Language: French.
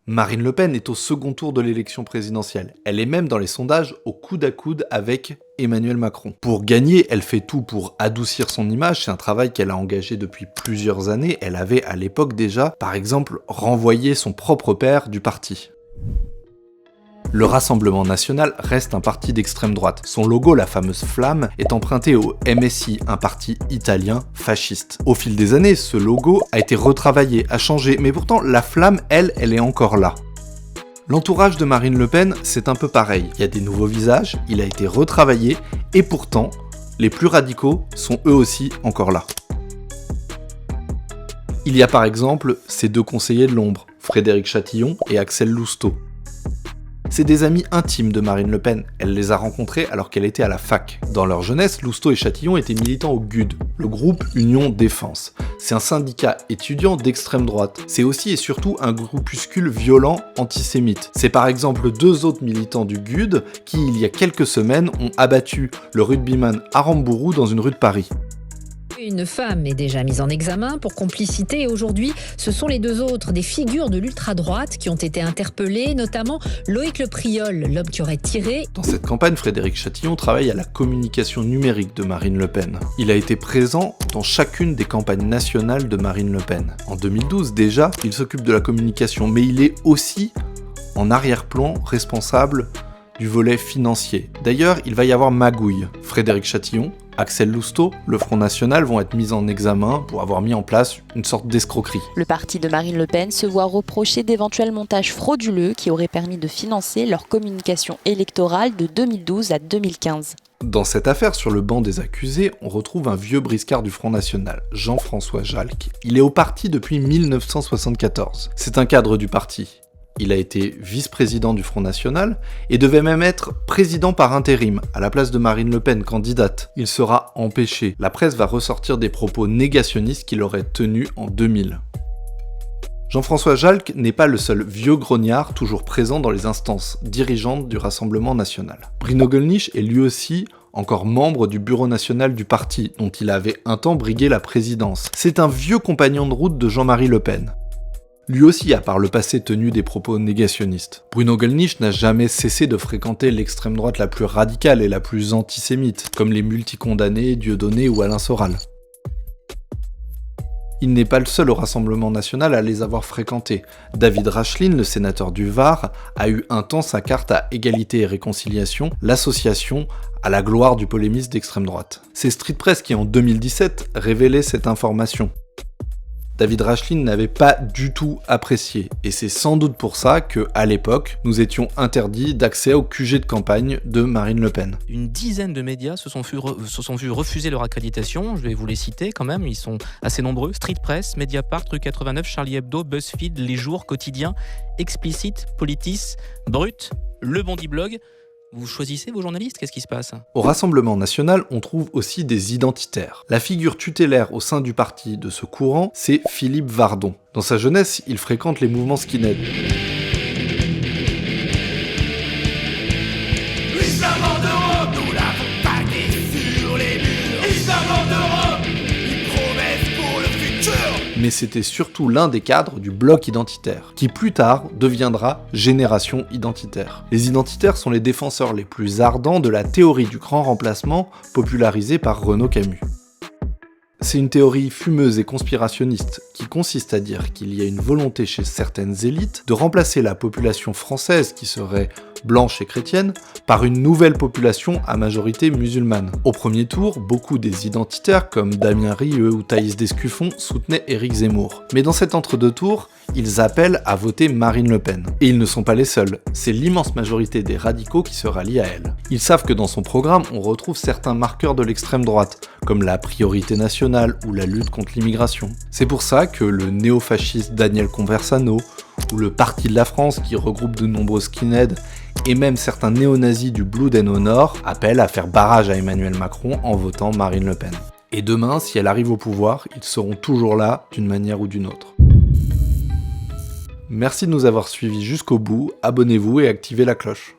Marine Le Pen est au second tour de l'élection présidentielle. Elle est même dans les sondages au coude à coude avec Emmanuel Macron. Pour gagner, elle fait tout pour adoucir son image. C'est un travail qu'elle a engagé depuis plusieurs années. Elle avait à l'époque déjà, par exemple, renvoyé son propre père du parti. Le Rassemblement National reste un parti d'extrême droite. Son logo, la fameuse flamme, est emprunté au MSI, un parti italien fasciste. Au fil des années, ce logo a été retravaillé, a changé, mais pourtant la flamme, elle est encore là. L'entourage de Marine Le Pen, c'est un peu pareil. Il y a des nouveaux visages, il a été retravaillé, et pourtant, les plus radicaux sont eux aussi encore là. Il y a par exemple ces deux conseillers de l'ombre, Frédéric Chatillon et Axel Lousteau. C'est des amis intimes de Marine Le Pen, elle les a rencontrés alors qu'elle était à la fac. Dans leur jeunesse, Lousteau et Chatillon étaient militants au GUD, le groupe Union Défense. C'est un syndicat étudiant d'extrême droite. C'est aussi et surtout un groupuscule violent antisémite. C'est par exemple deux autres militants du GUD qui, il y a quelques semaines, ont abattu le rugbyman Aramburu dans une rue de Paris. Une femme est déjà mise en examen pour complicité et aujourd'hui, ce sont les deux autres, des figures de l'ultra-droite qui ont été interpellées, notamment Loïc Le Priol, l'homme qui aurait tiré. Dans cette campagne, Frédéric Chatillon travaille à la communication numérique de Marine Le Pen. Il a été présent dans chacune des campagnes nationales de Marine Le Pen. En 2012 déjà, il s'occupe de la communication, mais il est aussi en arrière-plan responsable du volet financier. D'ailleurs, il va y avoir magouille. Frédéric Chatillon, Axel Lousteau, le Front National vont être mis en examen pour avoir mis en place une sorte d'escroquerie. Le parti de Marine Le Pen se voit reprocher d'éventuels montages frauduleux qui auraient permis de financer leur communication électorale de 2012 à 2015. Dans cette affaire, sur le banc des accusés, on retrouve un vieux briscard du Front National, Jean-François Jalc. Il est au parti depuis 1974. C'est un cadre du parti. Il a été vice-président du Front National et devait même être président par intérim, à la place de Marine Le Pen, candidate. Il sera empêché. La presse va ressortir des propos négationnistes qu'il aurait tenus en 2000. Jean-François Jalc n'est pas le seul vieux grognard toujours présent dans les instances dirigeantes du Rassemblement National. Bruno Gollnisch est lui aussi encore membre du bureau national du parti, dont il avait un temps brigué la présidence. C'est un vieux compagnon de route de Jean-Marie Le Pen. Lui aussi a par le passé tenu des propos négationnistes. Bruno Gollnisch n'a jamais cessé de fréquenter l'extrême droite la plus radicale et la plus antisémite, comme les multicondamnés Dieudonné ou Alain Soral. Il n'est pas le seul au Rassemblement National à les avoir fréquentés. David Rachlin, le sénateur du Var, a eu un temps sa carte à Égalité et Réconciliation, l'association à la gloire du polémiste d'extrême droite. C'est Street Press qui en 2017 révélait cette information. David Rachlin n'avait pas du tout apprécié, et c'est sans doute pour ça que, à l'époque, nous étions interdits d'accès au QG de campagne de Marine Le Pen. Une dizaine de médias se sont vus refuser leur accréditation, je vais vous les citer quand même, ils sont assez nombreux. Street Press, Mediapart, Rue 89, Charlie Hebdo, BuzzFeed, Les Jours, Quotidien, Explicit, Politis, Brut, Le Bondi Blog. Vous choisissez vos journalistes, qu'est-ce qui se passe ? Au Rassemblement National, on trouve aussi des identitaires. La figure tutélaire au sein du parti de ce courant, c'est Philippe Vardon. Dans sa jeunesse, il fréquente les mouvements skinhead. Mais c'était surtout l'un des cadres du bloc identitaire, qui plus tard deviendra Génération Identitaire. Les identitaires sont les défenseurs les plus ardents de la théorie du grand remplacement popularisée par Renaud Camus. C'est une théorie fumeuse et conspirationniste qui consiste à dire qu'il y a une volonté chez certaines élites de remplacer la population française qui serait blanche et chrétienne par une nouvelle population à majorité musulmane. Au premier tour, beaucoup des identitaires comme Damien Rieu ou Thaïs Descuffon soutenaient Éric Zemmour. Mais dans cet entre-deux tours, ils appellent à voter Marine Le Pen. Et ils ne sont pas les seuls, c'est l'immense majorité des radicaux qui se rallient à elle. Ils savent que dans son programme, on retrouve certains marqueurs de l'extrême droite, comme la priorité nationale ou la lutte contre l'immigration. C'est pour ça que le néofasciste Daniel Conversano, ou le Parti de la France qui regroupe de nombreux skinheads, et même certains néo-nazis du Blood and Honor appellent à faire barrage à Emmanuel Macron en votant Marine Le Pen. Et demain, si elle arrive au pouvoir, ils seront toujours là d'une manière ou d'une autre. Merci de nous avoir suivis jusqu'au bout, abonnez-vous et activez la cloche.